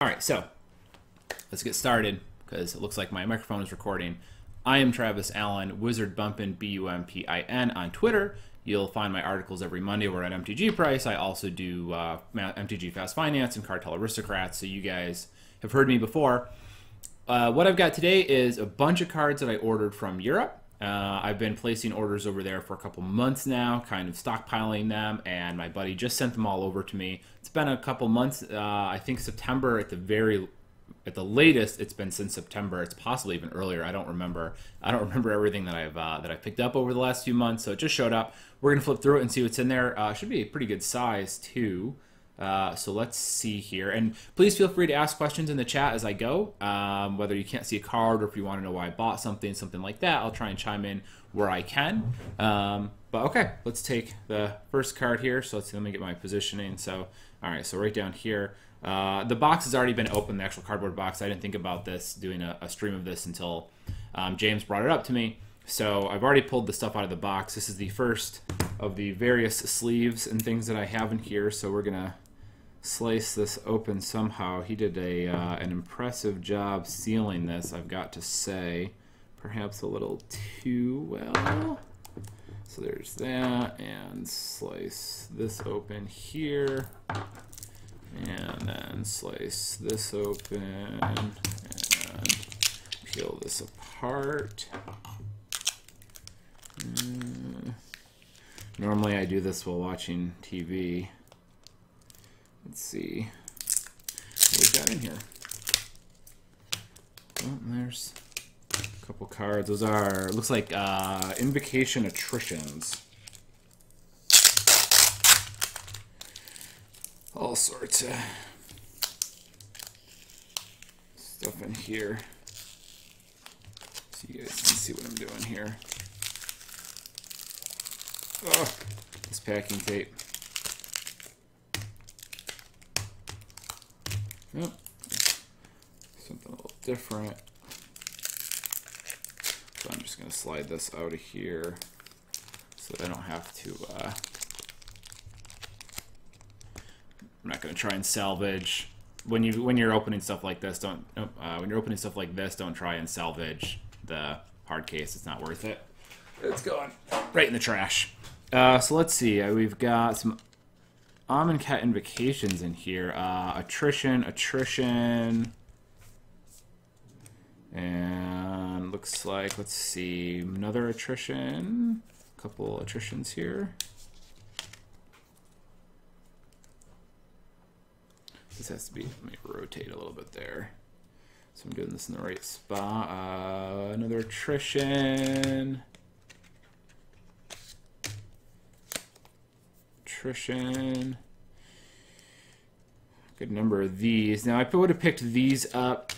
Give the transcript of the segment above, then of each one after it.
All right, so let's get started because it looks like my microphone is recording. I am Travis Allen, Wizard Bumpin, Bumpin on Twitter. You'll find my articles every Monday over at MTG Price. I also do MTG Fast Finance and Cartel Aristocrats, so you guys have heard me before. What I've got today is a bunch of cards that I ordered from Europe. I've been placing orders over there for a couple months now, kind of stockpiling them, and my buddy just sent them all over to me. It's been a couple months. I think September at the latest. It's been since September. It's possibly even earlier. I don't remember. I don't remember everything that I've picked up over the last few months. So it just showed up. We're gonna flip through it and see what's in there. Should be a pretty good size too. So let's see here, and please feel free to ask questions in the chat as I go, whether you can't see a card or if you want to know why I bought something like that. I'll try and chime in where I can. But okay, let's take the first card here. So let me get my positioning. So all right, so right down here, the box has already been opened, the actual cardboard box. I didn't think about this, doing a stream of this until James brought it up to me. So I've already pulled the stuff out of the box. This is the first of the various sleeves and things that I have in here. So we're gonna slice this open somehow. He did an impressive job sealing this, I've got to say. Perhaps a little too well. So there's that, and slice this open here, and then slice this open, and peel this apart. Normally I do this while watching TV. Let's see what we've got in here. Oh, there's a couple cards. Those are, looks like Invocation Attritions. All sorts of stuff in here. So you guys can see what I'm doing here. Oh, this packing tape. Oh, something a little different. So I'm just going to slide this out of here so that I don't have to. I'm not going to try and salvage when you're opening stuff like this. Don't try and salvage the hard case. It's not worth it. It's going right in the trash. So let's see. We've got some Amonkhet Invocations in here. Attrition, and looks like, let's see, another attrition. A couple attritions here. This has to be, let me rotate a little bit there. So I'm doing this in the right spot. Another attrition. Good number of these. Now I would have picked these up.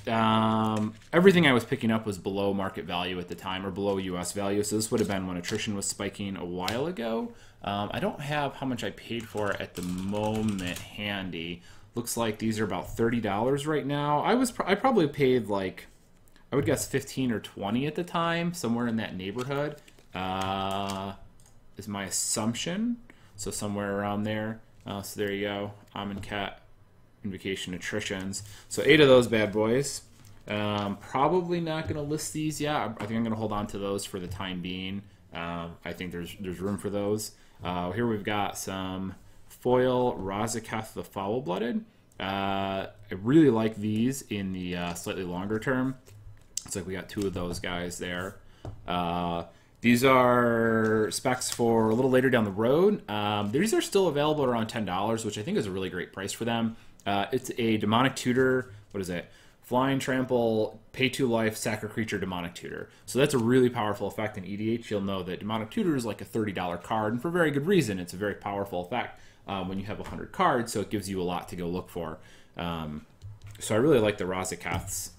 Everything I was picking up was below market value at the time, or below US value, so this would have been when attrition was spiking a while ago. I don't have how much I paid for it at the moment handy. Looks like these are about $30 right now. I probably paid, like, I would guess 15 or 20 at the time, somewhere in that neighborhood, is my assumption. So somewhere around there. So there you go. Amonkhet Invocation Attritions. So 8 of those bad boys. Probably not going to list these yet. I think I'm going to hold on to those for the time being. I think there's room for those. Here we've got some foil Razaketh the Foul-Blooded. I really like these in the slightly longer term. It's like we got 2 of those guys there. These are specs for a little later down the road. These are still available around $10, which I think is a really great price for them. It's a Demonic Tutor. What is it? Flying, Trample, Pay 2 life, Sack a Creature, Demonic Tutor. So that's a really powerful effect in EDH. You'll know that Demonic Tutor is like a $30 card, and for very good reason. It's a very powerful effect when you have 100 cards, so it gives you a lot to go look for. So I really like the Razaketh's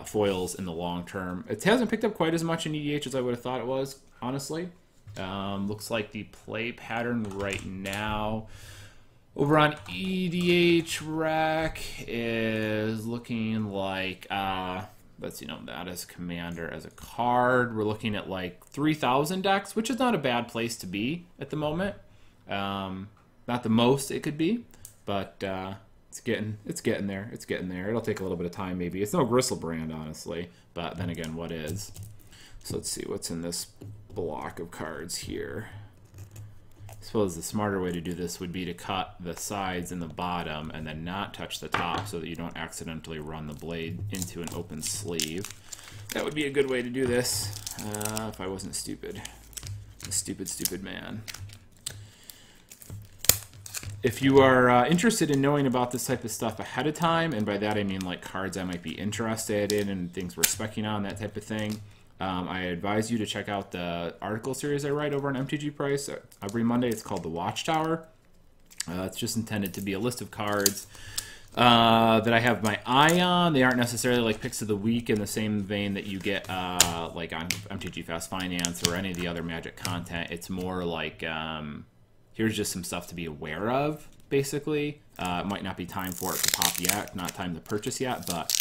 foils in the long term. It hasn't picked up quite as much in EDH as I would have thought it was, honestly. Looks like the play pattern right now over on EDH Rec is looking like let's see, no, that as Commander. As a card, we're looking at like 3,000 decks, which is not a bad place to be at the moment. Not the most it could be, but let's It's getting there. It's getting there. It'll take a little bit of time, maybe. It's no Griselbrand, honestly. But then again, what is? So let's see what's in this block of cards here. I suppose the smarter way to do this would be to cut the sides and the bottom and then not touch the top so that you don't accidentally run the blade into an open sleeve. That would be a good way to do this if I wasn't stupid. A stupid, stupid man. If you are interested in knowing about this type of stuff ahead of time, and by that I mean like cards I might be interested in and things we're specking on, that type of thing, I advise you to check out the article series I write over on MTG Price every Monday. It's called The Watchtower. It's just intended to be a list of cards that I have my eye on. They aren't necessarily like picks of the week in the same vein that you get like on MTG Fast Finance or any of the other Magic content. It's more like here's just some stuff to be aware of, basically. It might not be time for it to pop yet, not time to purchase yet, but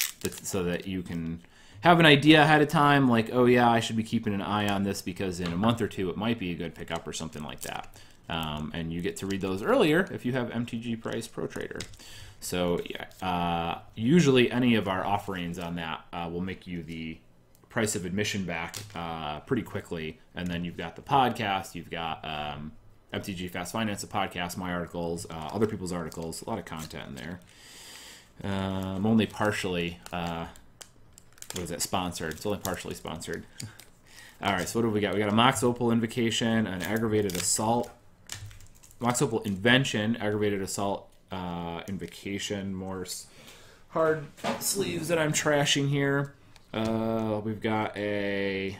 so that you can have an idea ahead of time, like, oh yeah, I should be keeping an eye on this because in a month or two it might be a good pickup or something like that. And you get to read those earlier if you have MTG Price Pro Trader. So yeah, usually any of our offerings on that will make you the price of admission back pretty quickly. And then you've got the podcast, you've got MTG Fast Finance, a podcast, my articles, other people's articles, a lot of content in there. I'm only partially, what is it, sponsored. It's only partially sponsored. All right, so what do we got? We got a Mox Opal Invocation, an Aggravated Assault, Mox Opal Invention, Aggravated Assault Invocation, more hard sleeves that I'm trashing here. We've got a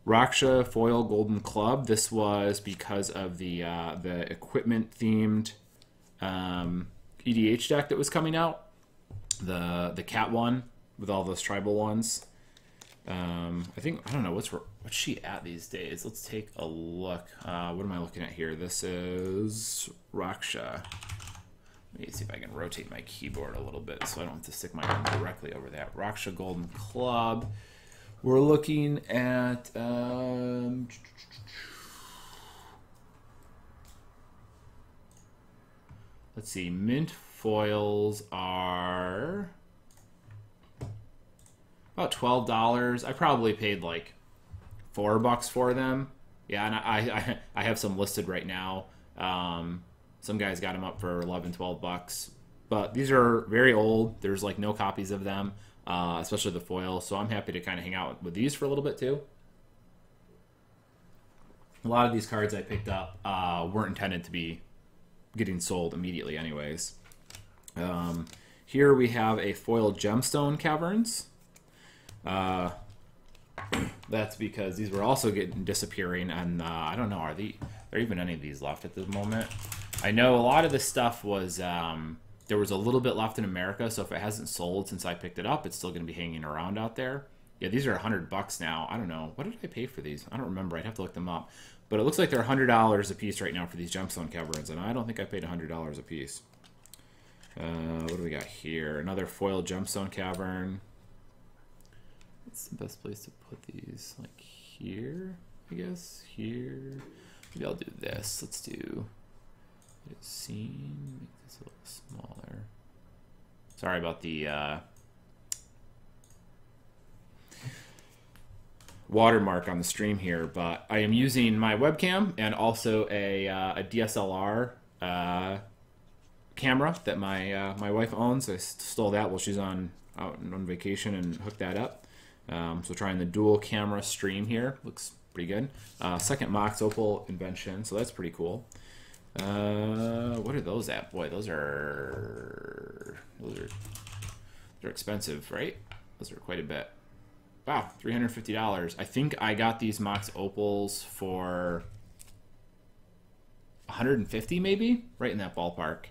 Raksha Foil Golden Club. This was because of the equipment-themed EDH deck that was coming out. The cat one with all those tribal ones. I don't know, what's she at these days? Let's take a look. What am I looking at here? This is Raksha. Let me see if I can rotate my keyboard a little bit so I don't have to stick my hand directly over that. Raksha Golden Club. We're looking at let's see, mint foils are about $12. I probably paid like $4 for them. Yeah, and I have some listed right now. Some guys got them up for $11, $12. But these are very old. There's like no copies of them, especially the foil. So I'm happy to kind of hang out with these for a little bit too. A lot of these cards I picked up weren't intended to be getting sold immediately anyways. Here we have a foil Gemstone Caverns. That's because these were also disappearing, and I don't know, are there even any of these left at the moment? I know a lot of this stuff was, there was a little bit left in America, so if it hasn't sold since I picked it up, it's still going to be hanging around out there. Yeah, these are $100 now. I don't know. What did I pay for these? I don't remember. I'd have to look them up. But it looks like they're $100 a piece right now for these Gemstone Caverns, and I don't think I paid $100 a piece. What do we got here? Another foil Gemstone Cavern. What's the best place to put these? Like here, I guess? Here. Maybe I'll do this. Let's do it seen. Make this a little smaller. Sorry about the watermark on the stream here, but I am using my webcam and also a DSLR camera that my wife owns. I stole that while she's out on vacation and hooked that up. So trying the dual camera stream here. Looks pretty good. Second Mox Opal Invention, so that's pretty cool. What are those at? Boy, they're expensive, right? Those are quite a bit. Wow, $350. I think I got these Mox Opals for $150 maybe, right in that ballpark.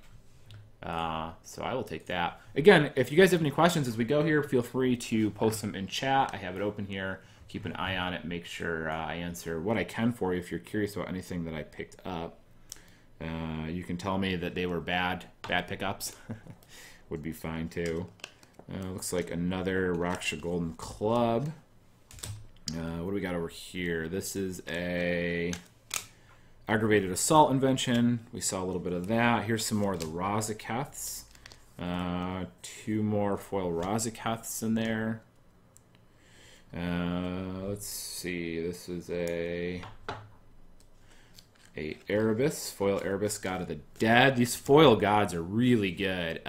So I will take that. Again, if you guys have any questions as we go here, feel free to post them in chat. I have it open here. Keep an eye on it. Make sure I answer what I can for you if you're curious about anything that I picked up. You can tell me that they were bad pickups. Would be fine too. Looks like another Raksha Golden Club. What do we got over here? This is a Aggravated Assault invention. We saw a little bit of that. Here's some more of the Razakeths. 2 more foil Razakeths in there. Let's see. This is a Erebus, foil Erebus, God of the Dead. These foil gods are really good.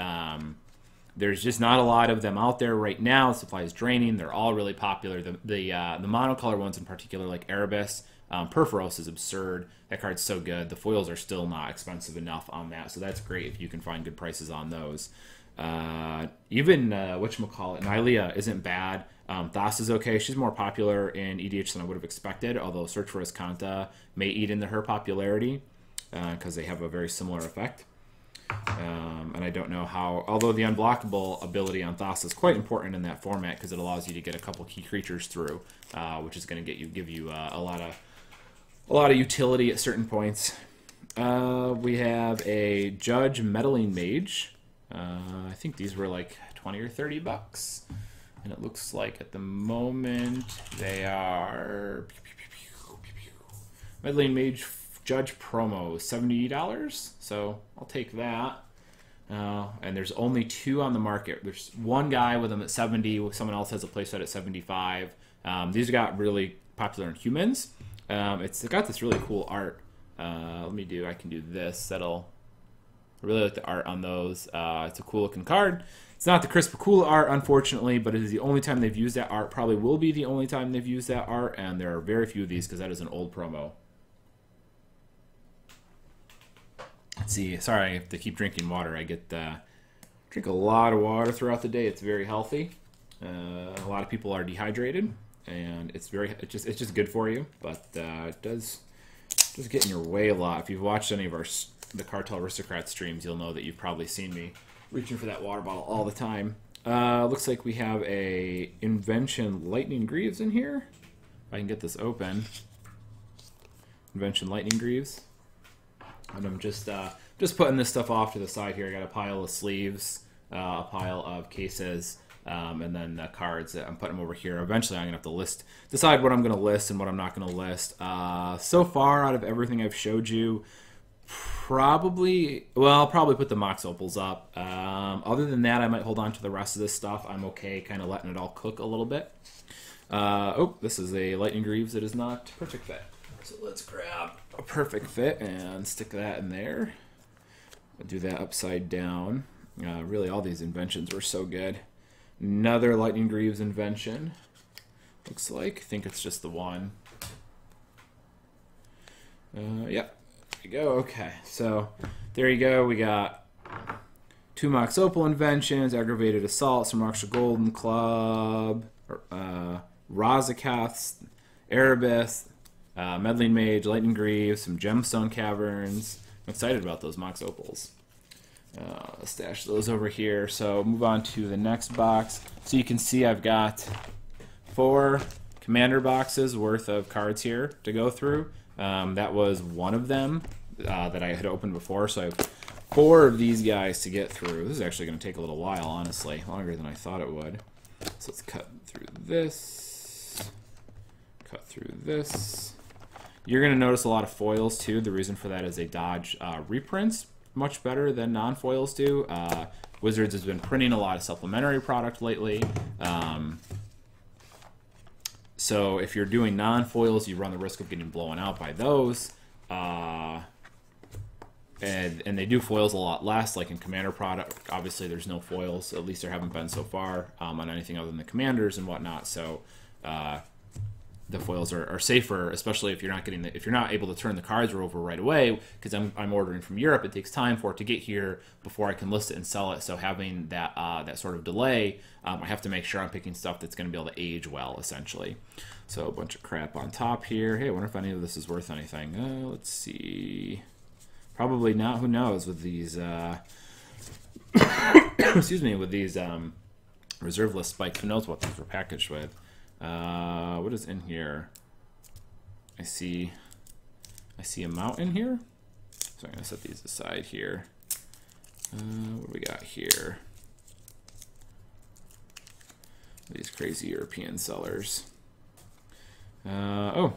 There's just not a lot of them out there right now. The supply is draining. They're all really popular. The monocolor ones in particular, like Erebus, Perforos is absurd. That card's so good. The foils are still not expensive enough on that, so that's great if you can find good prices on those. Even whatchamacallit, Nylea isn't bad. Thas is okay. She's more popular in EDH than I would have expected, although Search for Azcanta may eat into her popularity because they have a very similar effect. And I don't know how, although the unblockable ability on Thas is quite important in that format because it allows you to get a couple key creatures through, which is going to give you a lot of utility at certain points. We have a Judge Meddling Mage. I think these were like 20 or 30 bucks. And it looks like at the moment they are Meddling Mage Judge promo, $70. So I'll take that. And there's only 2 on the market. There's one guy with them at 70. Someone else has a playset at 75. These got really popular in humans. It's got this really cool art. I can do this. I really like the art on those. It's a cool looking card. It's not the crisp cool art, unfortunately, but it is the only time they've used that art. Probably will be the only time they've used that art, and there are very few of these because that is an old promo. Let's see. Sorry, I have to keep drinking water. I drink a lot of water throughout the day. It's very healthy. A lot of people are dehydrated, and it's just good for you. But it does get in your way a lot. If you've watched any of the Cartel Aristocrat streams, you'll know that you've probably seen me reaching for that water bottle all the time. Looks like we have a Invention Lightning Greaves in here. If I can get this open. Invention Lightning Greaves. And I'm just putting this stuff off to the side here. I got a pile of sleeves, a pile of cases, and then the cards. I'm putting them over here. Eventually I'm going to have to decide what I'm going to list and what I'm not going to list. So far, out of everything I've showed you, I'll probably put the Mox Opals up. Other than that, I might hold on to the rest of this stuff. I'm okay kind of letting it all cook a little bit. This is a Lightning Greaves that is not perfect fit. So let's grab a perfect fit and stick that in there. I'll do that upside down. Really, all these inventions were so good. Another Lightning Greaves invention. Looks like. I think it's just the one. Yep. There you go. Okay, so there you go. We got 2 Mox Opal inventions, Aggravated Assault, some Raksha Golden Club, Razakeths, Erebus, Meddling Mage, Lightning Greaves, some Gemstone Caverns. I'm excited about those Mox Opals. Stash those over here. So move on to the next box. So you can see I've got 4 Commander boxes worth of cards here to go through. That was one of them that I had opened before, so I have 4 of these guys to get through. This is actually going to take a little while, honestly, longer than I thought it would. So let's cut through this, cut through this. You're going to notice a lot of foils, too. The reason for that is they dodge reprints much better than non-foils do. Wizards has been printing a lot of supplementary product lately. So if you're doing non-foils, you run the risk of getting blown out by those. And they do foils a lot less, like in Commander product. Obviously, there's no foils. At least there haven't been so far on anything other than the Commanders and whatnot. So the foils are safer, especially if you're not able to turn the cards over right away. Because I'm ordering from Europe, it takes time for it to get here before I can list it and sell it. So having that that sort of delay, I have to make sure I'm picking stuff that's going to be able to age well, essentially. So a bunch of crap on top here. Hey, I wonder if any of this is worth anything. Let's see. Probably not. Who knows with these? Excuse me, with these reserve list spikes. Who knows what these were packaged with? What is in here? I see a mountain here. So I'm gonna set these aside here. What do we got here? These crazy European sellers. Oh,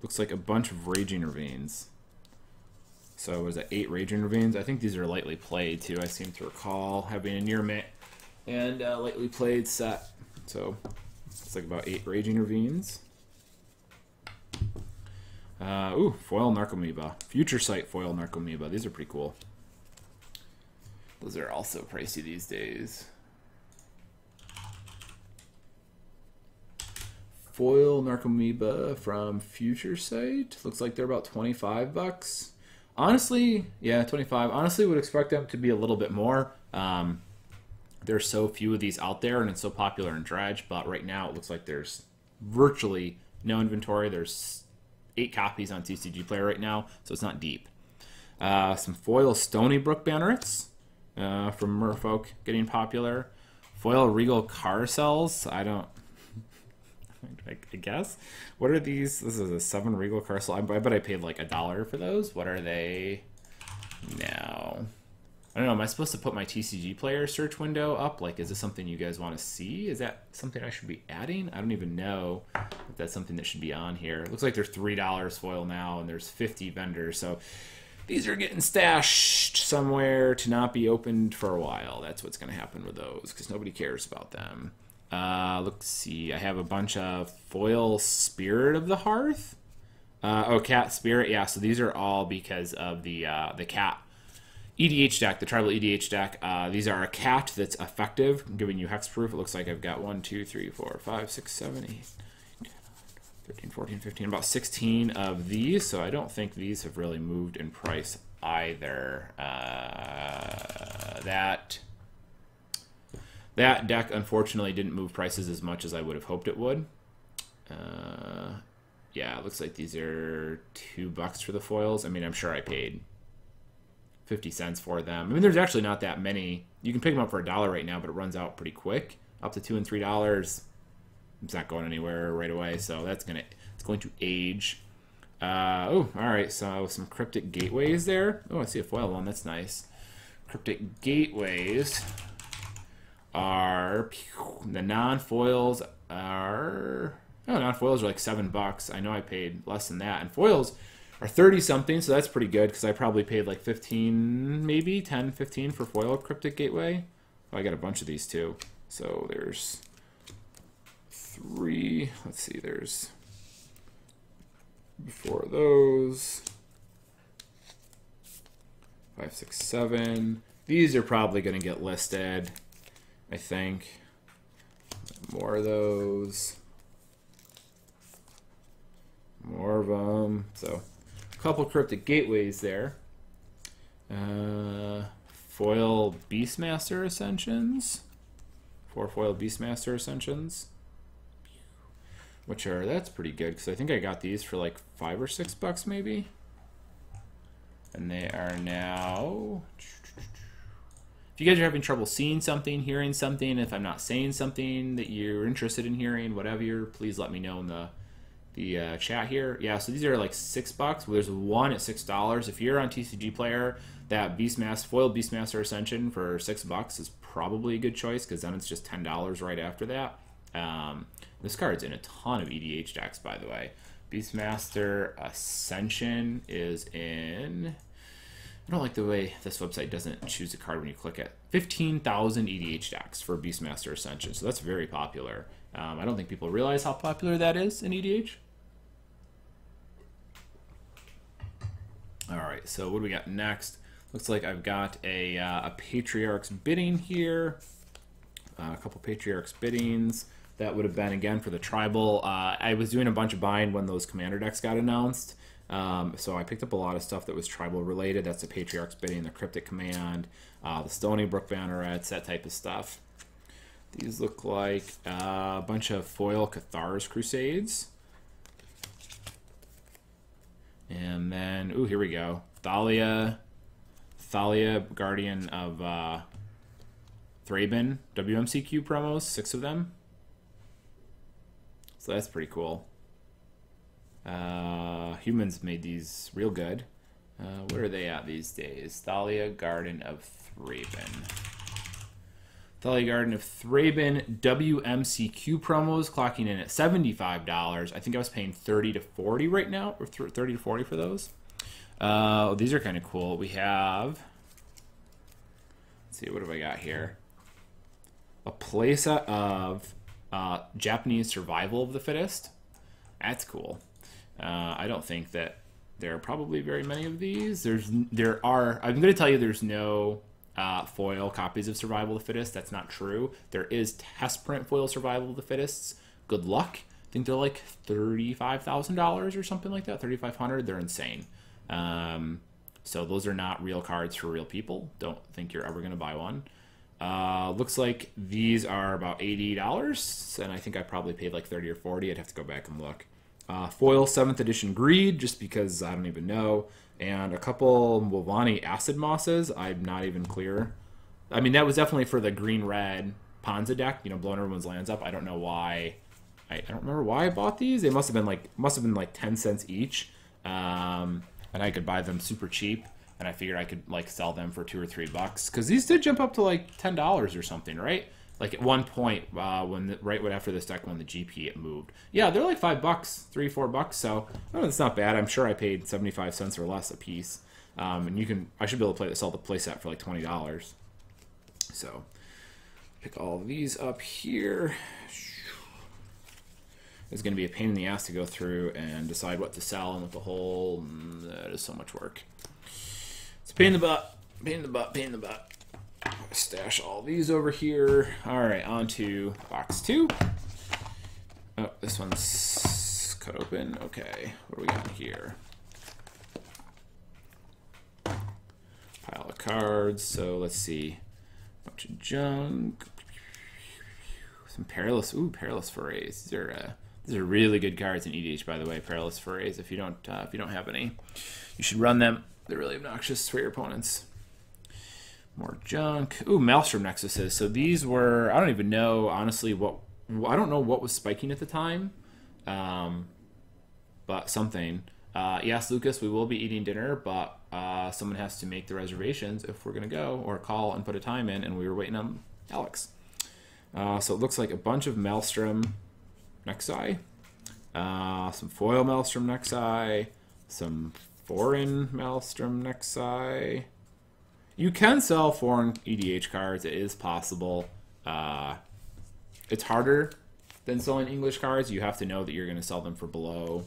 looks like a bunch of Raging Ravines. So was it 8 Raging Ravines? I think these are lightly played too. I seem to recall having a near mint and lightly played set. So it's like about 8 Raging Ravines. Ooh, foil Narcomoeba. Future Sight foil Narcomoeba. These are pretty cool. Those are also pricey these days. Foil Narcomoeba from Future Sight. Looks like they're about 25 bucks. Honestly, yeah, 25. Honestly, would expect them to be a little bit more. There's so few of these out there, and it's so popular in Dredge, but right now it looks like there's virtually no inventory. There's 8 copies on TCG Player right now, so it's not deep. Some foil Stony Brook Bannerets from Merfolk getting popular. Foil Regal Carousels. I guess. What are these? This is a 7 Regal Carousel. I bet I paid like $1 for those. What are they now? I don't know. Am I supposed to put my TCG Player search window up? Like, is this something you guys want to see? Is that something I should be adding? I don't even know if that's something that should be on here. It looks like there's $3 foil now, and there's 50 vendors. So these are getting stashed somewhere to not be opened for a while. That's what's going to happen with those, because nobody cares about them. Let's see. I have a bunch of foil Spirit of the Hearth. Oh, Cat Spirit. Yeah, so these are all because of the cat EDH deck, the tribal EDH deck. These are a cat that's effective. I'm giving you hexproof. It looks like I've got 1, 2, 3, 4, 5, 6, 7, 8, 13, 14, 15, about 16 of these. So I don't think these have really moved in price either. That deck, unfortunately, didn't move prices as much as I would have hoped it would. Yeah, it looks like these are $2 for the foils. I mean, I'm sure I paid 50 cents for them. I mean, there's actually not that many. You can pick them up for $1 right now, but it runs out pretty quick. Up to $2 and $3. It's not going anywhere right away, so it's going to age. Oh, all right. So some Cryptic Gateways there. Oh, I see a foil one. That's nice. Cryptic Gateways are the non-foils are non-foils are like $7. I know I paid less than that, and foils are 30 something, so that's pretty good because I probably paid like 15, maybe 10, 15 for foil Cryptic Gateway. Oh, I got a bunch of these too. So there's 3. Let's see, there's 4 of those. 5, 6, 7. These are probably going to get listed, I think. More of those. More of them. So couple Cryptic Gateways there. Foil Beastmaster Ascensions. 4 foil Beastmaster Ascensions. That's pretty good, because I think I got these for like $5 or $6 maybe. And they are now... If you guys are having trouble seeing something, hearing something, if I'm not saying something that you're interested in hearing, whatever, please let me know in the chat here. Yeah, so these are like $6. Well, there's one at $6. If you're on TCG Player, that foil Beastmaster Ascension for $6 is probably a good choice, because then it's just $10 right after that. This card's in a ton of EDH decks, by the way. Beastmaster Ascension is in... I don't like the way this website doesn't choose a card when you click it. 15,000 EDH decks for Beastmaster Ascension, so that's very popular. I don't think people realize how popular that is in EDH. All right, so what do we got next? Looks like I've got a Patriarch's Bidding here. A couple Patriarch's Biddings. That would have been, again, for the Tribal. I was doing a bunch of buying when those Commander decks got announced. So I picked up a lot of stuff that was Tribal related. That's the Patriarch's Bidding, the Cryptic Command, the Stony Brook Bannerets, that type of stuff. These look like a bunch of foil Cathar's Crusades. And then, ooh, here we go. Thalia, Guardian of Thraben, WMCQ promos, 6 of them. So that's pretty cool. Humans made these real good. Where are they at these days? Thalia, Garden of Thraben. Thalia Garden of Thraben WMCQ promos clocking in at $75. I think I was paying $30 to $40 right now, or $30 to $40 for those. These are kind of cool. We have, let's see, what have I got here? A playset of Japanese Survival of the Fittest. That's cool. I don't think that there are probably very many of these. I'm going to tell you there's no foil copies of Survival of the Fittest. That's not true. There is test print foil Survival of the Fittest. Good luck. I think they're like $35,000 or something like that. $3,500. They're insane. So those are not real cards for real people. Don't think you're ever going to buy one. Looks like these are about $80, and I think I probably paid like $30 or $40. I'd have to go back and look. Foil 7th edition Greed, just because I don't even know. And a couple Mulvaney Acid Mosses. I'm not even clear. I mean, that was definitely for the green-red Ponza deck, you know, blowing everyone's lands up. I don't know why. I don't remember why I bought these. They must have been like 10 cents each. And I could buy them super cheap. And I figured I could like sell them for $2 or $3 because these did jump up to like $10 or something, right? Like at one point right after this deck when the GP it moved. Yeah, they're like $5, $3-4. So that's not bad. I'm sure I paid 75 cents or less a piece. And I should be able to sell the playset for like $20. So pick all of these up here. It's going to be a pain in the ass to go through and decide what to sell and what to hold. That is so much work. It's a pain in the butt, pain in the butt, pain in the butt. Stash all these over here. All right, on to box 2. Oh, this one's cut open. Okay, what do we got here? Pile of cards. So let's see. Bunch of junk. Some Perilous. Ooh, Perilous Forays. These are really good cards in EDH, by the way. Perilous Forays. If you don't have any, you should run them. They're really obnoxious for your opponents. More junk. Ooh, Maelstrom Nexuses. So these were, I don't even know, honestly, I don't know what was spiking at the time. But something. Yes, Lucas, we will be eating dinner, but someone has to make the reservations if we're going to go, or call and put a time in, and we were waiting on Alex. So it looks like a bunch of Maelstrom Nexi. Some foil Maelstrom Nexi. Some foreign Maelstrom Nexi. You can sell foreign EDH cards. It is possible. It's harder than selling English cards. You have to know that you're going to sell them for below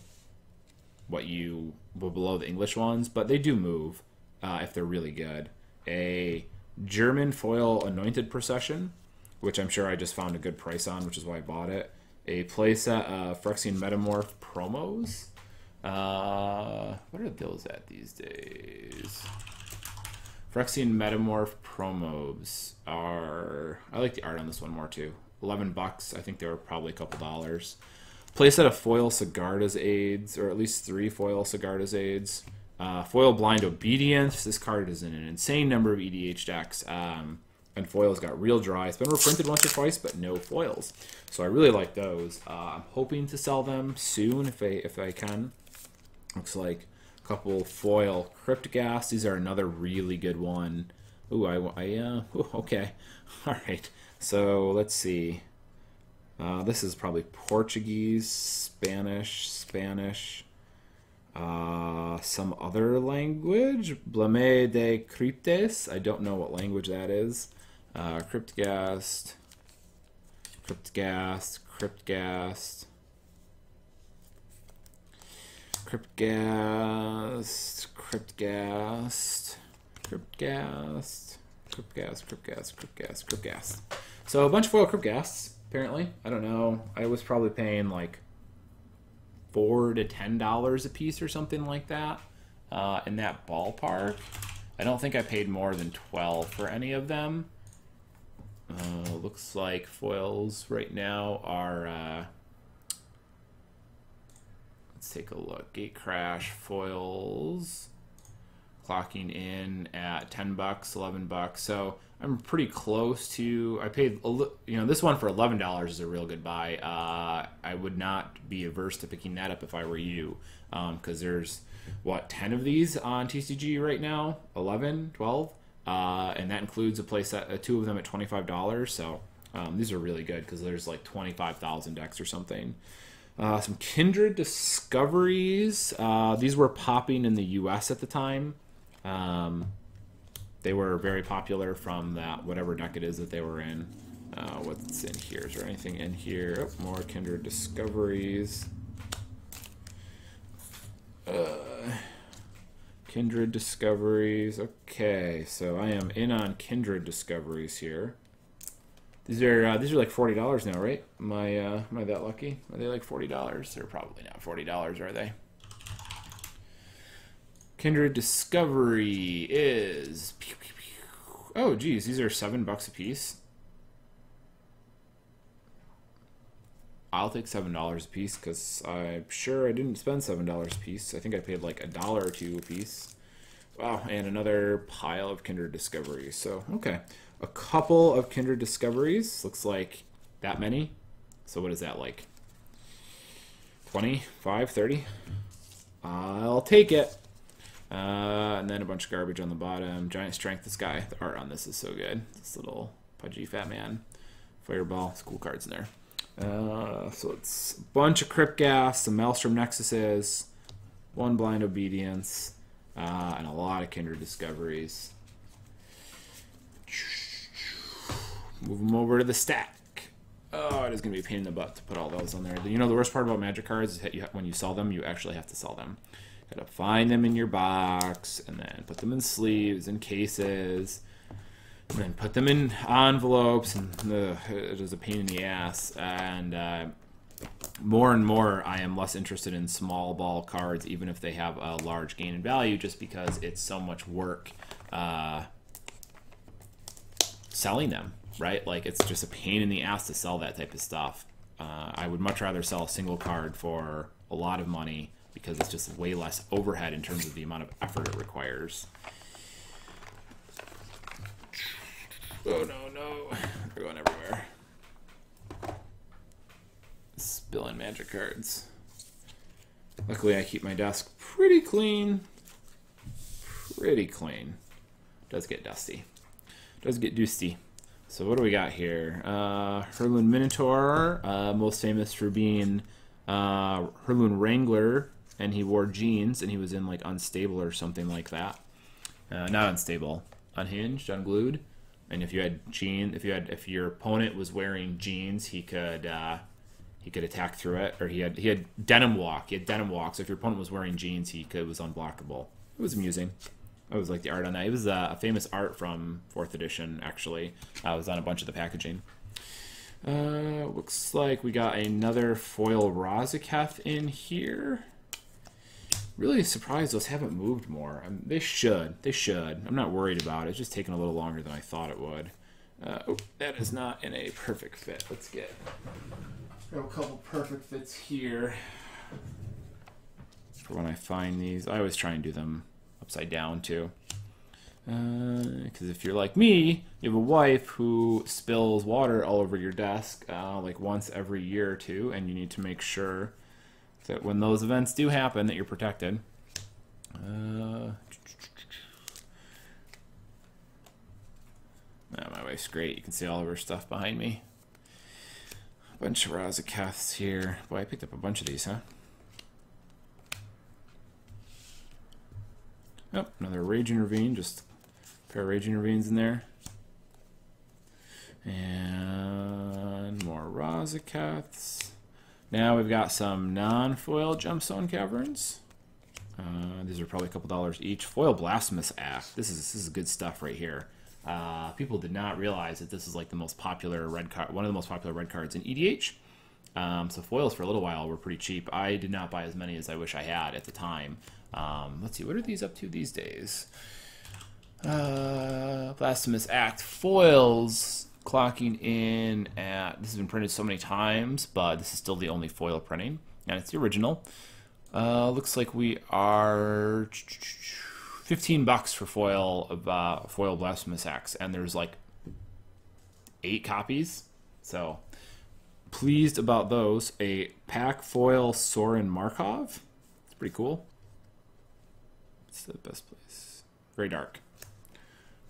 below the English ones, but they do move if they're really good. A German foil Anointed Procession, which I'm sure I just found a good price on, which is why I bought it. A playset of Phyrexian Metamorph promos. What are those at these days? Phyrexian Metamorph promos are... I like the art on this one more, too. $11. I think they were probably a couple dollars. Playset of foil Sigarda's Aids, or at least 3 foil Sigarda's Aids. Foil Blind Obedience. This card is in an insane number of EDH decks. And foil's got real dry. It's been reprinted once or twice, but no foils. So I really like those. I'm hoping to sell them soon if I can. Looks like a couple foil Cryptghast. These are another really good one. Ooh, ooh, okay. All right. So let's see. This is probably Portuguese, Spanish, some other language. Blame de Cryptes. I don't know what language that is. Cryptghast. So a bunch of foil Cryptghasts, apparently. I don't know. I was probably paying like $4 to $10 a piece or something like that, in that ballpark. I don't think I paid more than $12 for any of them. Looks like foils right now are, let's take a look. Gatecrash foils clocking in at $10, $11. So I'm pretty close to, I paid, this one for $11 is a real good buy. I would not be averse to picking that up if I were you, because there's, 10 of these on TCG right now? 11, 12? And that includes a playset, 2 of them at $25. So these are really good because there's like 25,000 decks or something. Some Kindred Discoveries. These were popping in the U.S. at the time. They were very popular from that whatever deck it is that they were in. What's in here? Is there anything in here? Oh, more Kindred Discoveries. Kindred Discoveries. Okay, so I am in on Kindred Discoveries here. These are like $40 now, right? Am I that lucky? Are they like $40? They're probably not $40, are they? Kindred Discovery is, oh geez, these are $7 a piece. I'll take $7 a piece because I'm sure I didn't spend $7 a piece. I think I paid like $1 or $2 a piece. Wow, and another pile of Kindred Discoveries. So okay, a couple of Kindred Discoveries. Looks like that many. So what is that, like 25, 30? I'll take it. And then a bunch of garbage on the bottom. Giant Strength. This guy, the art on this is so good. This little pudgy fat man. Fireball. It's cool cards in there. So it's a bunch of Crypt Gas, some Maelstrom Nexuses, one Blind Obedience, and a lot of Kindred Discoveries. Move them over to the stack. Oh, it is going to be a pain in the butt to put all those on there. You know, the worst part about Magic cards is that when you sell them, you actually have to sell them. Got to find them in your box, and then put them in sleeves and cases, and then put them in envelopes, and it is a pain in the ass. And more and more, I am less interested in small ball cards, even if they have a large gain in value, just because it's so much work selling them, right? Like, it's just a pain in the ass to sell that type of stuff. I would much rather sell a single card for a lot of money, because it's just way less overhead in terms of the amount of effort it requires. Oh, no. They're going everywhere. Spilling Magic cards. Luckily, I keep my desk pretty clean. Pretty clean. Does get dusty. Does get dusty. So what do we got here? Herlun Minotaur, most famous for being Herlun Wrangler, and he wore jeans, and he was in like Unstable or something like that. Not Unstable, Unhinged, Unglued. And if you had if your opponent was wearing jeans, he could attack through it. Or he had Denim Walk. He had Denim Walk. So if your opponent was wearing jeans, it was unblockable. It was amusing. I always liked the art on that. It was a famous art from 4th edition, actually. It was on a bunch of the packaging. Looks like we got another foil Razaketh in here. Really surprised those haven't moved more. They should. They should. I'm not worried about it. It's just taking a little longer than I thought it would. Oh, that is not in a perfect fit. Let's get a couple perfect fits here. For when I find these. I always try and do them upside down, too. Because if you're like me, you have a wife who spills water all over your desk like once every year or two, and you need to make sure that when those events do happen, that you're protected. My wife's great. You can see all of her stuff behind me. A bunch of Razakeths here. Boy, I picked up a bunch of these, huh? Oh, another Raging Ravine. Just a pair of Raging Ravines in there. And more Razakeths. Now we've got some non-foil Gemstone Caverns. These are probably a couple dollars each. Foil Blasphemous Act. This is good stuff right here. People did not realize that this is like the most popular red card, one of the most popular red cards in EDH. So foils for a little while were pretty cheap. I did not buy as many as I wish I had at the time. Let's see, what are these up to these days? Blasphemous Act foils. Clocking in at, this has been printed so many times, but this is still the only foil printing, and it's the original. Looks like we are $15 for foil Blasphemous Acts, and there's like 8 copies, so pleased about those. A pack foil Sorin Markov. It's pretty cool. It's the best place. Very dark.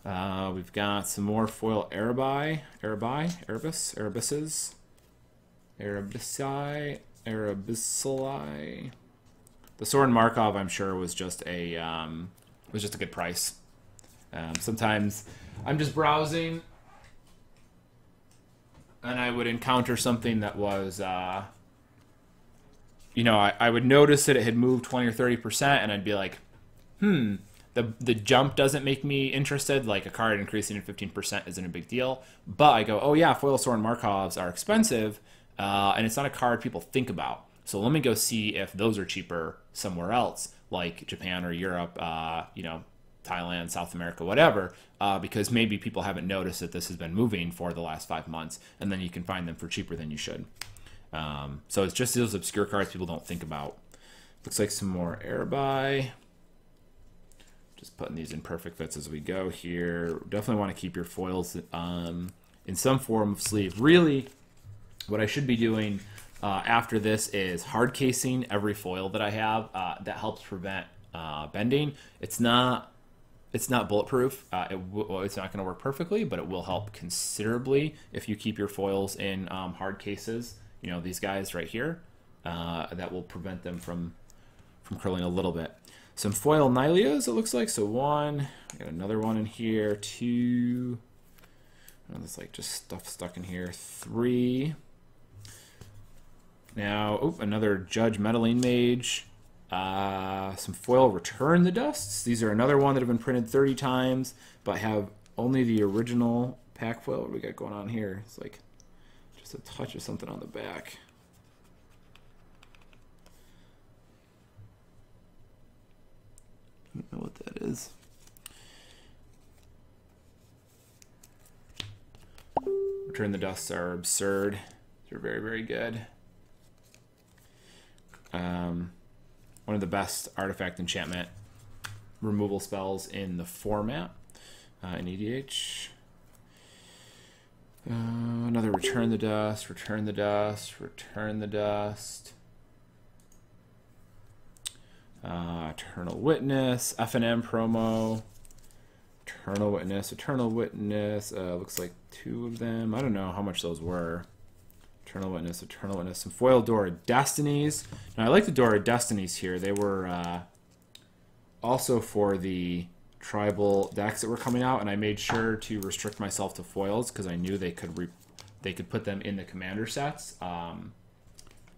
We've got some more foil Erebisi, Arabisali. The Soren Markov, I'm sure, was just a good price. Sometimes I'm just browsing, and I would encounter something that was, you know, I would notice that it had moved 20 or 30%, and I'd be like, the jump doesn't make me interested. Like a card increasing in 15% isn't a big deal. But I go, oh yeah, foil Soren Markovs are expensive, and it's not a card people think about. So let me go see if those are cheaper somewhere else, like Japan or Europe, you know, Thailand, South America, whatever, because maybe people haven't noticed that this has been moving for the last 5 months, and then you can find them for cheaper than you should. So it's just those obscure cards people don't think about. Looks like some more Arabai. Just putting these in perfect fits as we go here. Definitely want to keep your foils in some form of sleeve. Really, what I should be doing after this is hard casing every foil that I have. That helps prevent bending. It's not bulletproof. It's not going to work perfectly, but it will help considerably if you keep your foils in hard cases. You know, these guys right here. That will prevent them from curling a little bit. Some foil Nyleas, it looks like. So one, got another one in here. Two, oh, there's like just stuff stuck in here. Three. Now, oh, another Judge Metalline Mage. Some foil Return the Dusts. These are another one that have been printed 30 times, but have only the original pack foil. What do we got going on here? It's like just a touch of something on the back. I don't know what that is. Return the Dusts are absurd. They're very, very good. One of the best artifact enchantment removal spells in the format in EDH. Another Return the Dust, Return the Dust, Return the Dust. Eternal Witness, F&M promo. Eternal Witness, Eternal Witness. Looks like 2 of them. I don't know how much those were. Eternal Witness, Eternal Witness, some foil Door of Destinies. Now, I like the Door of Destinies here. They were also for the tribal decks that were coming out, and I made sure to restrict myself to foils because I knew they could put them in the commander sets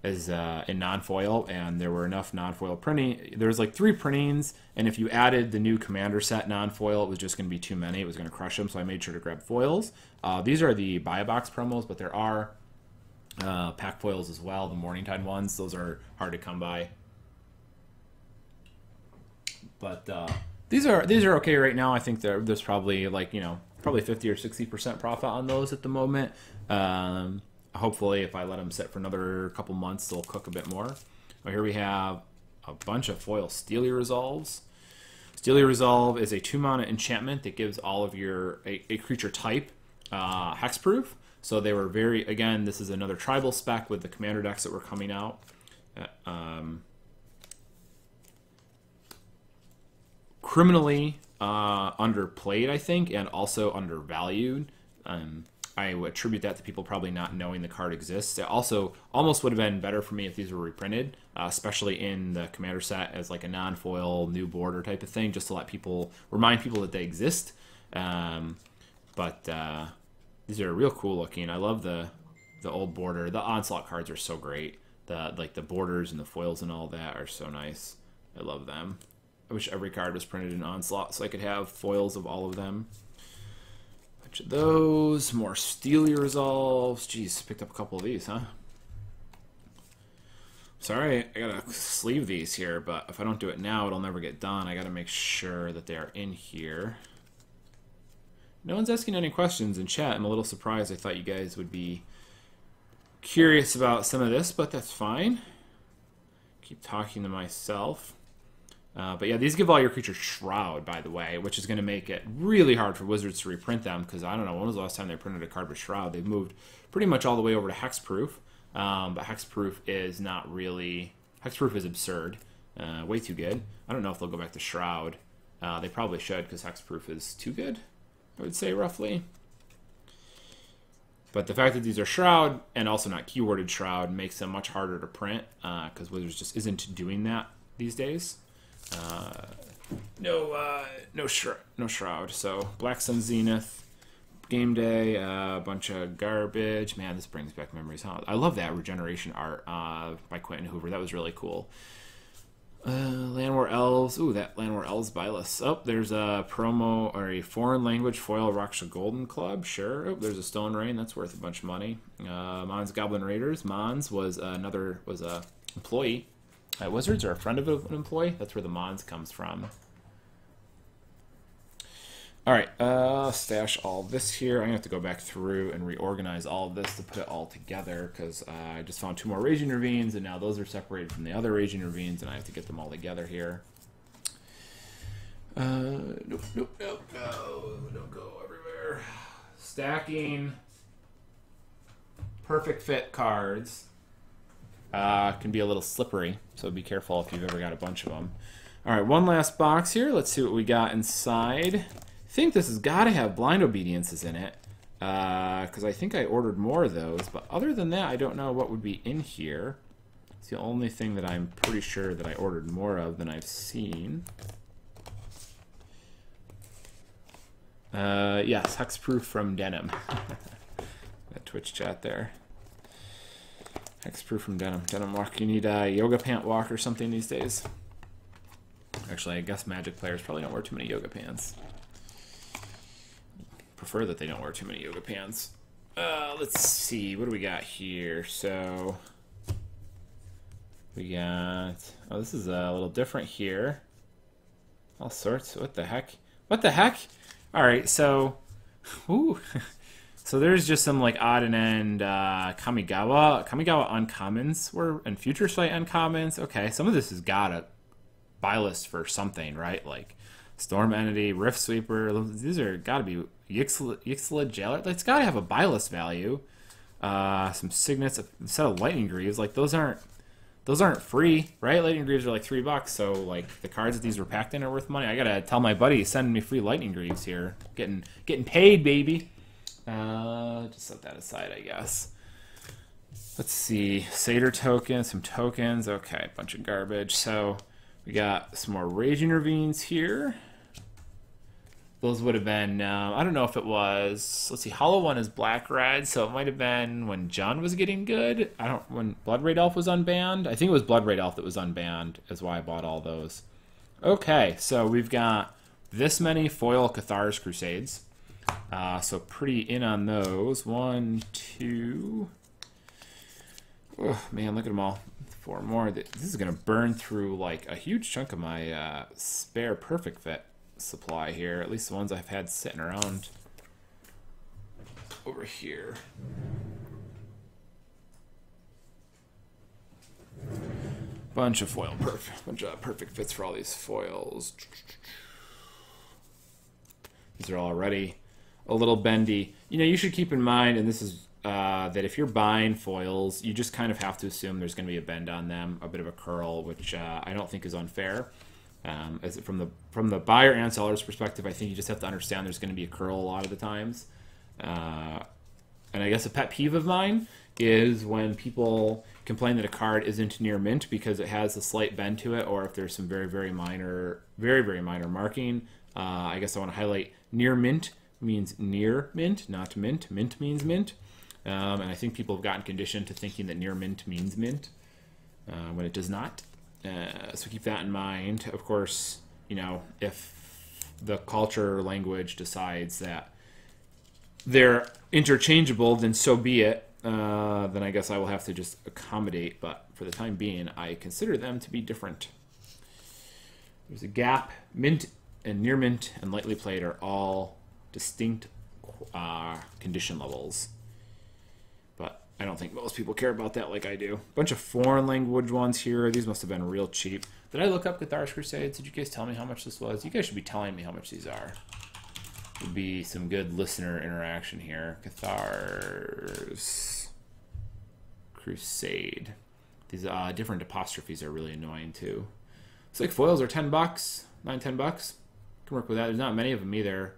as in non-foil, and there were enough non-foil printing. There was like 3 printings, and if you added the new commander set non-foil, it was just going to be too many. It was going to crush them, so I made sure to grab foils. These are the buy a box promos, but there are pack foils as well, the Morningtide ones. Those are hard to come by. But these are okay right now. I think there's probably like, you know, probably 50 or 60% profit on those at the moment. Hopefully, if I let them sit for another couple months, they'll cook a bit more. But here we have a bunch of foil Steely Resolves. Steely Resolve is a 2-mana enchantment that gives all of your a creature type hexproof. So they were very, again, this is another tribal spec with the commander decks that were coming out. Criminally underplayed, I think, and also undervalued. I would attribute that to people probably not knowing the card exists. It also almost would have been better for me if these were reprinted, especially in the commander set as like a non-foil new border type of thing, just to let people, remind people that they exist. But these are real cool looking. I love the old border. The Onslaught cards are so great. The borders and the foils and all that are so nice. I love them. I wish every card was printed in Onslaught so I could have foils of all of them. Bunch of those. More Steely Resolves. Jeez, picked up a couple of these, huh? Sorry, I gotta sleeve these here, but if I don't do it now, it'll never get done. I gotta make sure that they are in here. No one's asking any questions in chat. I'm a little surprised. I thought you guys would be curious about some of this, but that's fine. Keep talking to myself. But yeah, these give all your creatures Shroud, by the way, which is going to make it really hard for Wizards to reprint them, because I don't know, when was the last time they printed a card with Shroud? They've moved pretty much all the way over to Hexproof, but Hexproof is not really... Hexproof is absurd. Way too good. I don't know if they'll go back to Shroud. They probably should, because Hexproof is too good, I would say, roughly. But the fact that these are Shroud and also not keyworded Shroud makes them much harder to print because Wizards just isn't doing that these days. No Shroud. So Black Sun Zenith, Game Day, a bunch of garbage. Man, this brings back memories. Huh? I love that regeneration art by Quentin Hoover. That was really cool. Land War Elves. Ooh, that Land War Elves Byleth. Oh, there's a promo or a foreign language foil Raksha Golden Club. Sure. Oh, there's a Stone Rain. That's worth a bunch of money. Mons Goblin Raiders. Mons was a employee at Wizards, or a friend of an employee. That's where the Mons comes from. All right, stash all this here. I'm going to have to go back through and reorganize all of this to put it all together because I just found 2 more Raging Ravines, and now those are separated from the other Raging Ravines, and I have to get them all together here. Nope, don't go everywhere. Stacking perfect fit cards can be a little slippery, so be careful if you've ever got a bunch of them. All right, one last box here. Let's see what we got inside. I think this has got to have Blind Obediences in it because I think I ordered more of those, but other than that I don't know what would be in here. It's the only thing that I'm pretty sure that I ordered more of than I've seen. Yes, Hexproof from Denim. That Twitch chat there. Hexproof from Denim. Denim walk. You need a yoga pant walk or something these days. Actually, I guess Magic players probably don't wear too many yoga pants. Prefer that they don't wear too many yoga pants. Let's see, what do we got here? So we got, oh, this is a little different here. All sorts. What the heck? What the heck? All right, so, ooh. So there's just some like odd and end Kamigawa uncommons were and Future Sight uncommons. Okay, some of this has got a buy list for something, right? Like Storm Entity, Rift Sweeper. These are got to be Yixla Jailer. It's got to have a buy list value. Some Signets, a set of Lightning Greaves. Like those aren't free, right? Lightning Greaves are like $3, so like the cards that these were packed in are worth money. I gotta tell my buddy he's sending me free Lightning Greaves here. Getting paid, baby. Just set that aside, I guess. Let's see, Satyr tokens, some tokens. Okay, a bunch of garbage. So we got some more Raging Ravines here. Those would have been, I don't know if it was, let's see, Hollow One is black red, so it might have been when John was getting good. When Blood Raid Elf was unbanned. I think it was Blood Raid Elf that was unbanned, is why I bought all those. Okay, so we've got this many foil Cathar's Crusades. So pretty in on those. 1, 2. Oh, man, look at them all. 4 more. This is going to burn through like a huge chunk of my spare Perfect Fit supply here. At least the ones I've had sitting around over here. Bunch of Perfect Fits for all these foils. These are already a little bendy. You know, you should keep in mind, and this is that if you're buying foils, you just kind of have to assume there's going to be a bend on them, a bit of a curl, which I don't think is unfair. As from the buyer and seller's perspective, I think you just have to understand there's going to be a curl a lot of the times. And I guess a pet peeve of mine is when people complain that a card isn't near mint because it has a slight bend to it, or if there's some very minor marking. I guess I want to highlight near mint means near mint, not mint. Mint means mint. And I think people have gotten conditioned to thinking that near mint means mint when it does not. So keep that in mind. Of course, you know, if the culture or language decides that they're interchangeable, then so be it. Then I guess I will have to just accommodate. But for the time being, I consider them to be different. There's a gap. Mint and near mint and lightly played are all distinct condition levels. But I don't think most people care about that like I do. Bunch of foreign language ones here. These must have been real cheap. Did I look up Cathar's Crusades? Did you guys tell me how much this was? You guys should be telling me how much these are. Would be some good listener interaction here. Cathar's Crusade. These different apostrophes are really annoying too. It's like foils are $10, $9-10. Can work with that. There's not many of them either.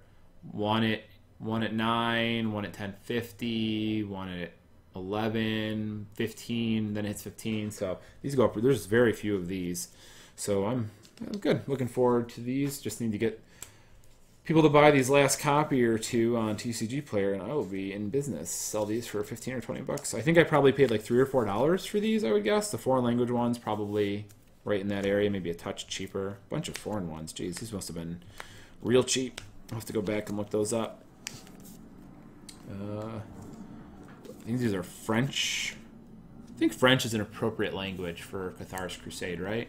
Want it One at 9, one at 10.50, one at 11, 15, then it hits 15. So these go up. There's very few of these. So I'm good. Looking forward to these. Just need to get people to buy these last copy or two on TCG Player, and I will be in business. Sell these for 15 or 20 bucks. I think I probably paid like $3 or $4 for these, I would guess. The foreign language ones probably right in that area, maybe a touch cheaper. A bunch of foreign ones. Jeez, these must have been real cheap. I'll have to go back and look those up. I think these are French. I think French is an appropriate language for Cathar's Crusade, right?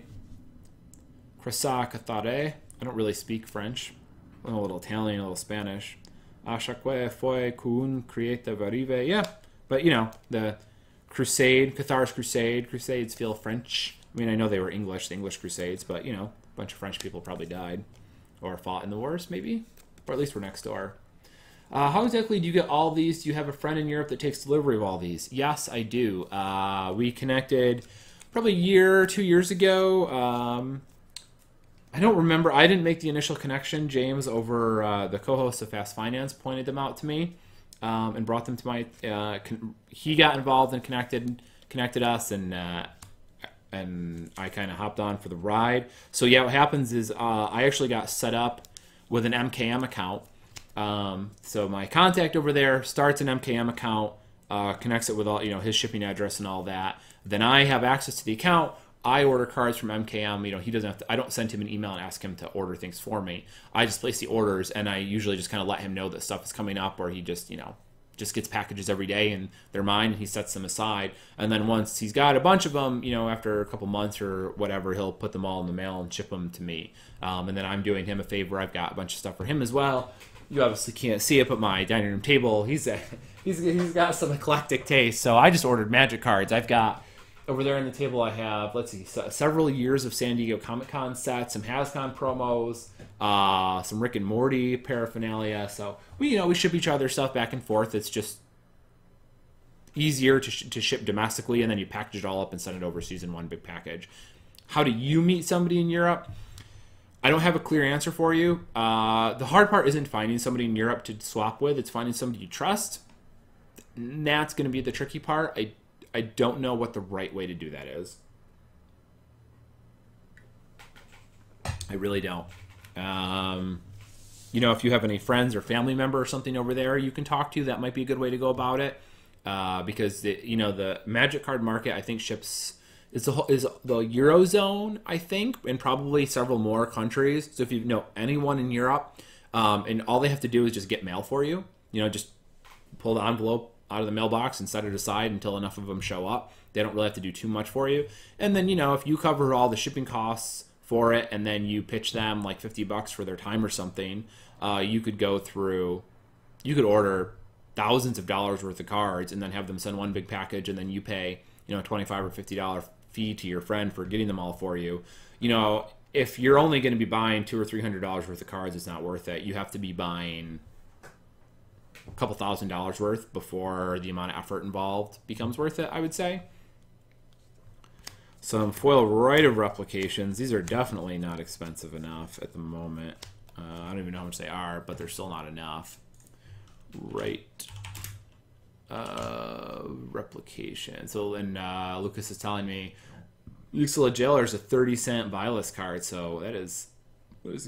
Cressa Cathare. I don't really speak French. I know a little Italian, a little Spanish. A chaque fois qu'un crieta arrive. Yeah, but you know, the Crusade, Cathar's Crusade. Crusades feel French. I mean, I know they were English, the English Crusades, but you know, a bunch of French people probably died or fought in the wars, maybe, or at least were next door. How exactly do you get all these? Do you have a friend in Europe that takes delivery of all these? Yes, I do. We connected probably a year, 2 years ago. I don't remember. I didn't make the initial connection. James, over the co-host of Fast Finance, pointed them out to me and brought them to my. He got involved and connected us, and I kind of hopped on for the ride. So yeah, what happens is I actually got set up with an MKM account. So my contact over there starts an MKM account, connects it with all, you know, his shipping address and all that. Then I have access to the account. I order cards from MKM. You know, he doesn't have to, I don't send him an email and ask him to order things for me. I just place the orders, and I usually just kind of let him know that stuff is coming up, or he just, you know, just gets packages every day and they're mine, and he sets them aside. And then once he's got a bunch of them, you know, after a couple months or whatever, he'll put them all in the mail and ship them to me. And then I'm doing him a favor. I've got a bunch of stuff for him as well. You obviously can't see it, but my dining room table, he's got some eclectic taste. So I just ordered Magic cards. I've got over there on the table, I have, let's see, several years of San Diego Comic-Con sets, some HasCon promos, some Rick and Morty paraphernalia. So we ship each other stuff back and forth. It's just easier to ship domestically, and then you package it all up and send it overseas in one big package. How do you meet somebody in Europe? I don't have a clear answer for you. The hard part isn't finding somebody in Europe to swap with. It's finding somebody you trust. And that's going to be the tricky part. I don't know what the right way to do that is. I really don't. You know, if you have any friends or family member or something over there you can talk to, that might be a good way to go about it. Because the Magic card market, I think, ships is the Eurozone, I think, and probably several more countries. So if you know anyone in Europe, and all they have to do is just get mail for you, you know, just pull the envelope out of the mailbox and set it aside until enough of them show up. They don't really have to do too much for you. And then, you know, if you cover all the shipping costs for it, and then you pitch them like $50 for their time or something, you could order thousands of dollars worth of cards and then have them send one big package, and then you pay, you know, $25 or $50 fee to your friend for getting them all for you. You know, if you're only going to be buying $200 or $300 worth of cards, it's not worth it. You have to be buying a couple $1,000s worth before the amount of effort involved becomes worth it, I would say. Some foil Rite of Replications. These are definitely not expensive enough at the moment. I don't even know how much they are, but they're still not enough. Rite Replication. So, and Lucas is telling me Uxala Jailer is a 30-cent buy list card, so that is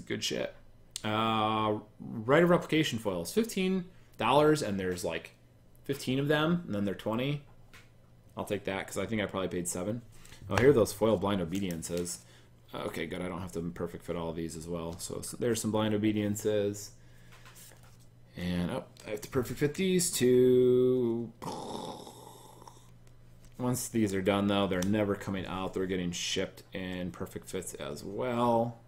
good shit. Rite of Replication foils, $15, and there's like 15 of them, and then they're 20. I'll take that because I think I probably paid $7. Oh, here are those foil Blind Obediences. Okay, good. I don't have to perfect fit all of these as well. So there's some Blind Obediences. And I have to perfect fit these two. Once these are done, though, they're never coming out. They're getting shipped in perfect fits as well.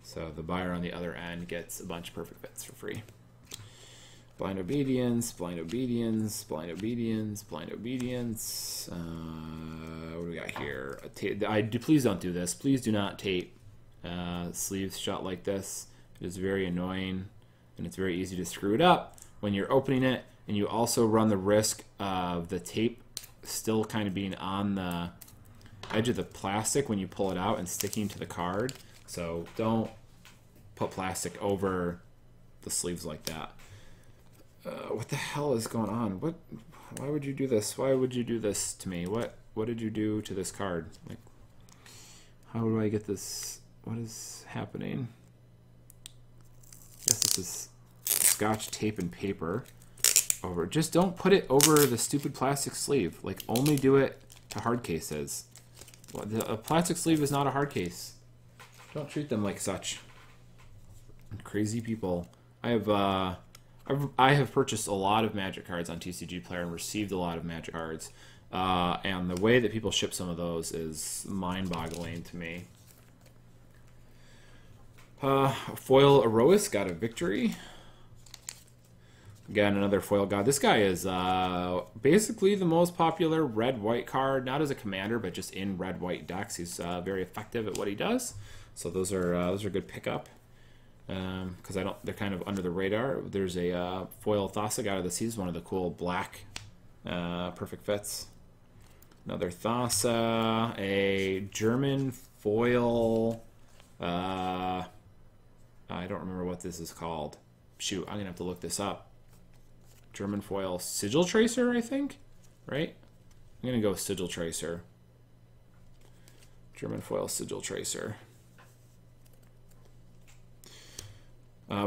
So the buyer on the other end gets a bunch of perfect fits for free. Blind Obedience, Blind Obedience, Blind Obedience, Blind Obedience. What do we got here? Please don't do this. Please do not tape sleeves shut like this. It is very annoying, and it's very easy to screw it up when you're opening it, and you also run the risk of the tape still kind of being on the edge of the plastic when you pull it out and sticking to the card. So don't put plastic over the sleeves like that. What the hell is going on? What? Why would you do this? Why would you do this to me? What did you do to this card? Like, how do I get this? What is happening? I guess this is Scotch tape and paper over. Just don't put it over the stupid plastic sleeve. Like, only do it to hard cases. Well, a plastic sleeve is not a hard case. Don't treat them like such. Crazy people. I have purchased a lot of Magic cards on TCG Player and received a lot of Magic cards. And the way that people ship some of those is mind-boggling to me. Foil Erois got a victory. Again, another foil god. This guy is basically the most popular red-white card, not as a commander, but just in red-white decks. He's very effective at what he does. So those are good pickup. Because they're kind of under the radar. There's a foil Thassa god of the Seas, one of the cool black perfect fits. Another Thassa, a German foil. I don't remember what this is called. Shoot, I'm gonna have to look this up. German foil Sigil Tracer, I think, right? I'm gonna go with Sigil Tracer. German foil Sigil Tracer.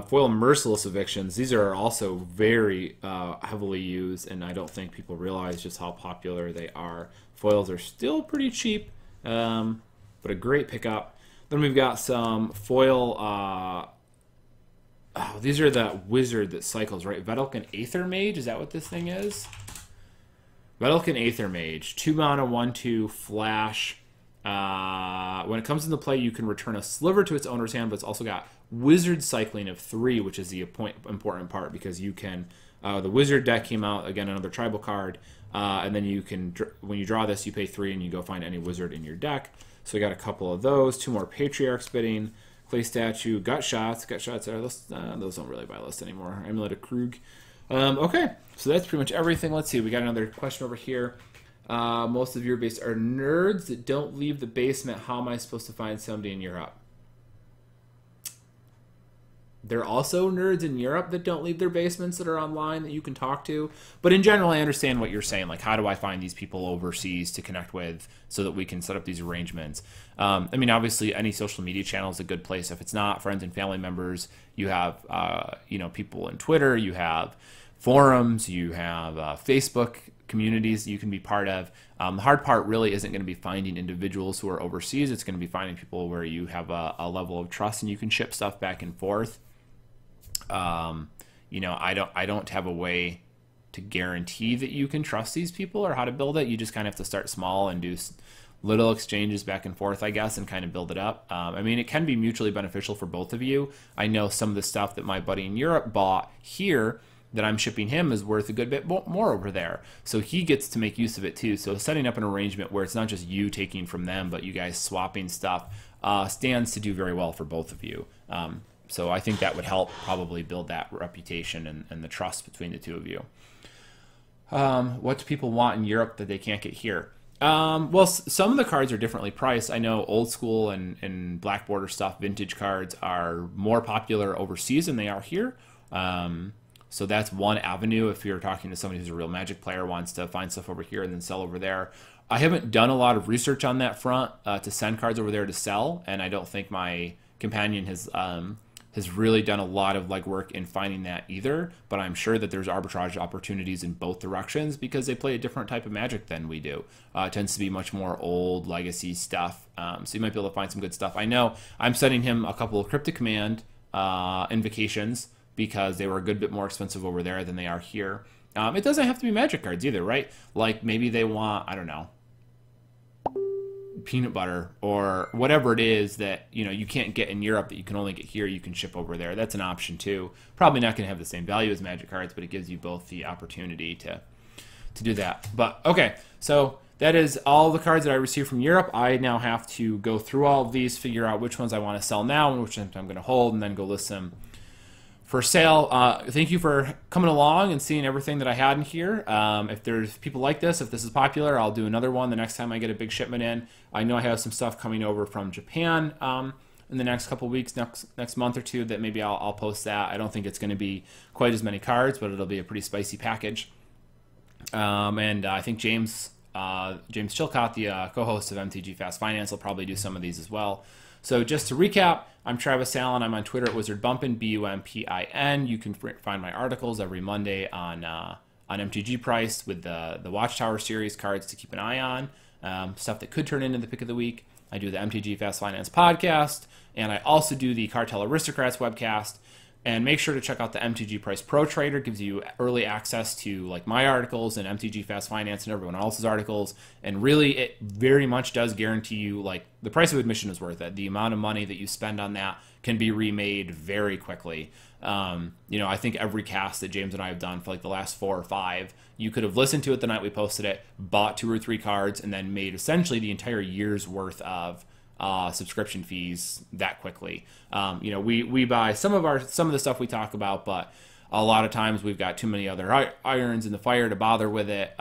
Foil Merciless Evictions. These are also very heavily used, and I don't think people realize just how popular they are. Foils are still pretty cheap, but a great pickup. Then we've got some foil... these are that wizard that cycles, right? Vedalken Aether Mage, is that what this thing is? Vedalken Aether Mage. 2 mana, 1/2, flash. When it comes into play, you can return a sliver to its owner's hand, but it's also got wizard cycling of 3, which is the important part, because you can... the wizard deck came out, again, another tribal card, and then you can, when you draw this, you pay 3 and you go find any wizard in your deck. So we got a couple of those, 2 more Patriarch Spitting, Clay Statue, Gut Shots. Gut Shots are list, those don't really buy list anymore. Amulet of Krug. Okay, so that's pretty much everything. Let's see, we got another question over here. Most of your base are nerds that don't leave the basement. How am I supposed to find somebody in Europe? There are also nerds in Europe that don't leave their basements that are online that you can talk to. But in general, I understand what you're saying. Like, how do I find these people overseas to connect with so that we can set up these arrangements? I mean, obviously, any social media channel is a good place. If it's not friends and family members, you have, people in Twitter, you have forums, you have Facebook communities that you can be part of. The hard part really isn't going to be finding individuals who are overseas. It's going to be finding people where you have a level of trust and you can ship stuff back and forth. I don't have a way to guarantee that you can trust these people or how to build it. You just kind of have to start small and do little exchanges back and forth, I guess, and kind of build it up. I mean, it can be mutually beneficial for both of you. I know some of the stuff that my buddy in Europe bought here that I'm shipping him is worth a good bit more over there. So he gets to make use of it too. So setting up an arrangement where it's not just you taking from them, but you guys swapping stuff stands to do very well for both of you. So I think that would help probably build that reputation and the trust between the two of you. What do people want in Europe that they can't get here? Well, some of the cards are differently priced. I know old school and black border stuff, vintage cards, are more popular overseas than they are here. So that's one avenue if you're talking to somebody who's a real Magic player, wants to find stuff over here and then sell over there. I haven't done a lot of research on that front to send cards over there to sell, and I don't think my companion has really done a lot of legwork in finding that either, but I'm sure that there's arbitrage opportunities in both directions because they play a different type of Magic than we do. It tends to be much more old legacy stuff, so you might be able to find some good stuff. I know I'm sending him a couple of Cryptic Command invocations because they were a good bit more expensive over there than they are here. It doesn't have to be Magic cards either, right? Like maybe they want, I don't know, peanut butter or whatever it is that you can't get in Europe that you can only get here, you can ship over there. That's an option too. Probably not going to have the same value as Magic cards, but it gives you both the opportunity to do that. But okay, so that is all the cards that I received from Europe. I now have to go through all of these, figure out which ones I want to sell now and which ones I'm going to hold, and then go list them for sale. Thank you for coming along and seeing everything that I had in here. If there's people like this, if this is popular, I'll do another one the next time I get a big shipment in. I know I have some stuff coming over from Japan in the next couple weeks, next month or two, that maybe I'll post that. I don't think it's going to be quite as many cards, but it'll be a pretty spicy package. And I think James Chilcott, the co-host of MTG Fast Finance, will probably do some of these as well. So just to recap, I'm Travis Allen. I'm on Twitter at WizardBumpin, BUMPIN. You can find my articles every Monday on MTG Price with the Watchtower series cards to keep an eye on, stuff that could turn into the pick of the week. I do the MTG Fast Finance podcast, and I also do the Cartel Aristocrats webcast. And make sure to check out the MTG Price Pro Trader. It gives you early access to like my articles and MTG Fast Finance and everyone else's articles. And really, it very much does guarantee you like the price of admission is worth it. The amount of money that you spend on that can be remade very quickly. I think every cast that James and I have done for like the last 4 or 5, you could have listened to it the night we posted it, bought 2 or 3 cards, and then made essentially the entire year's worth of subscription fees that quickly. We buy some of the stuff we talk about, but a lot of times we've got too many other irons in the fire to bother with it.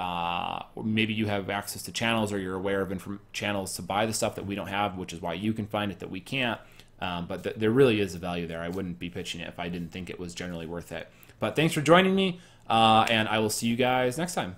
Maybe you have access to channels or you're aware of channels to buy the stuff that we don't have, which is why you can find it that we can't. But there really is a value there. I wouldn't be pitching it if I didn't think it was generally worth it. But thanks for joining me, and I will see you guys next time.